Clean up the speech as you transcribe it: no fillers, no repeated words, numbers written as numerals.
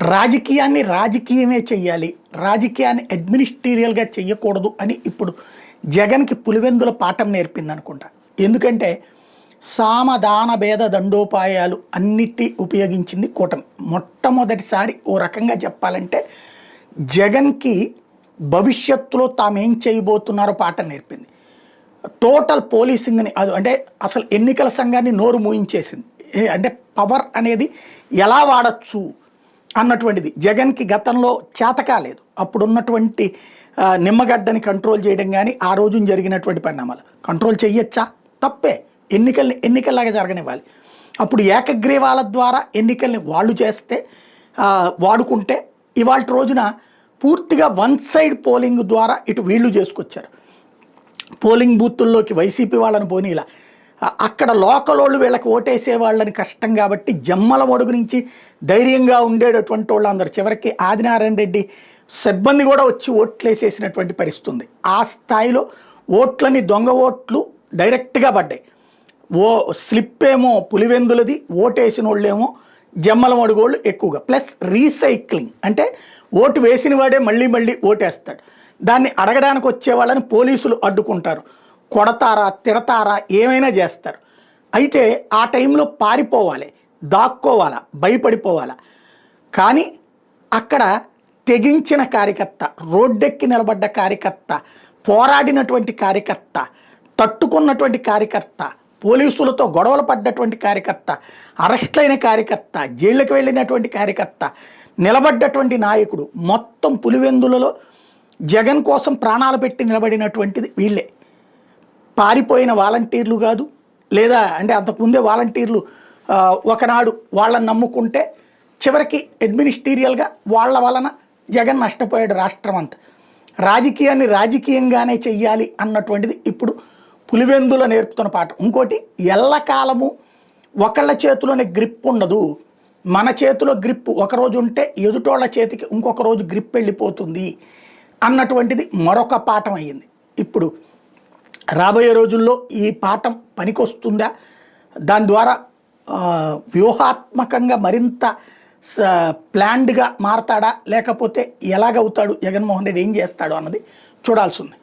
రాజకీయాన్ని రాజకీయమే చెయ్యాలి, రాజకీయాన్ని అడ్మినిస్ట్రేరియల్గా చెయ్యకూడదు అని ఇప్పుడు జగన్కి పులివెందుల పాఠం నేర్పింది అనుకుంటా. ఎందుకంటే సామదాన భేద దండోపాయాలు అన్నిటి ఉపయోగించింది కూటమి. మొట్టమొదటిసారి ఓ రకంగా చెప్పాలంటే జగన్కి భవిష్యత్తులో తాము ఏం చేయబోతున్నారో పాఠం నేర్పింది. టోటల్ పోలీసింగ్ని అది అంటే అసలు ఎన్నికల సంఘాన్ని నోరు మూయించేసింది. అంటే పవర్ అనేది ఎలా వాడచ్చు అన్నటువంటిది జగన్కి గతంలో చేత కాలేదు. అప్పుడున్నటువంటి నిమ్మగడ్డని కంట్రోల్ చేయడం కానీ ఆ రోజున జరిగినటువంటి పరిణామాలు కంట్రోల్ చేయొచ్చా? తప్పే. ఎన్నికల్లాగా జరగనివ్వాలి. అప్పుడు ఏకగ్రీవాల ద్వారా ఎన్నికల్ని వాళ్ళు చేస్తే వాడుకుంటే ఇవాళ రోజున పూర్తిగా వన్ సైడ్ పోలింగ్ ద్వారా ఇటు వీళ్ళు చేసుకొచ్చారు. పోలింగ్ బూతుల్లోకి వైసీపీ వాళ్ళని పోనీలా అక్కడ లోకల్ వాళ్ళు వీళ్ళకి ఓటేసే వాళ్ళని కష్టం కాబట్టి జమ్మల మడుగు నుంచి ధైర్యంగా ఉండేటటువంటి వాళ్ళు అందరు చివరికి ఆదినారాయణ రెడ్డి సిబ్బంది కూడా వచ్చి ఓట్లు వేసేసినటువంటి పరిస్థితి ఉంది. ఆ స్థాయిలో ఓట్లని దొంగ ఓట్లు డైరెక్ట్గా పడ్డాయి. స్లిప్ ఏమో పులివెందులది, ఓటేసిన వాళ్ళేమో జమ్మల మడుగోళ్ళు ఎక్కువగా. ప్లస్ రీసైక్లింగ్ అంటే ఓటు వేసిన వాడే మళ్ళీ మళ్ళీ ఓటేస్తాడు. దాన్ని అడగడానికి వచ్చే వాళ్ళని పోలీసులు అడ్డుకుంటారు, కొడతారా, తిడతారా, ఏమైనా చేస్తారు. అయితే ఆ టైంలో పారిపోవాలి, దాక్కోవాలా, భయపడిపోవాలా. కానీ అక్కడ తెగించిన కార్యకర్త, రోడ్డెక్కి నిలబడ్డ కార్యకర్త, పోరాడినటువంటి కార్యకర్త, తట్టుకున్నటువంటి కార్యకర్త, పోలీసులతో గొడవలు పడ్డటువంటి కార్యకర్త, అరెస్ట్లైన కార్యకర్త, జైళ్ళకి వెళ్ళినటువంటి కార్యకర్త, నిలబడ్డటువంటి నాయకుడు, మొత్తం పులివెందులలో జగన్ కోసం ప్రాణాలు పెట్టి నిలబడినటువంటిది వీళ్ళే. పారిపోయిన వాలంటీర్లు కాదు, లేదా అంటే అంతకుముందే వాలంటీర్లు ఒకనాడు వాళ్ళని నమ్ముకుంటే చివరికి అడ్మినిస్ట్రేరియల్గా వాళ్ళ వలన జగన్ నష్టపోయాడు రాష్ట్రం అంతా. రాజకీయాన్ని రాజకీయంగానే చెయ్యాలి అన్నటువంటిది ఇప్పుడు పులివెందులో నేర్పుతున్న పాఠం. ఇంకోటి, ఎల్లకాలము ఒకళ్ళ చేతిలోనే గ్రిప్ ఉండదు. మన చేతిలో గ్రిప్ ఒకరోజు ఉంటే ఎదుటోళ్ళ చేతికి ఇంకొక రోజు గ్రిప్ వెళ్ళిపోతుంది అన్నటువంటిది మరొక పాఠం అయ్యింది. ఇప్పుడు రాబోయే రోజుల్లో ఈ పాఠం పనికొస్తుందా, దాని ద్వారా వ్యూహాత్మకంగా మరింత ప్లాన్డ్గా మారతాడా, లేకపోతే ఎలాగవుతాడు జగన్మోహన్ రెడ్డి, ఏం చేస్తాడు అన్నది చూడాల్సి ఉంది.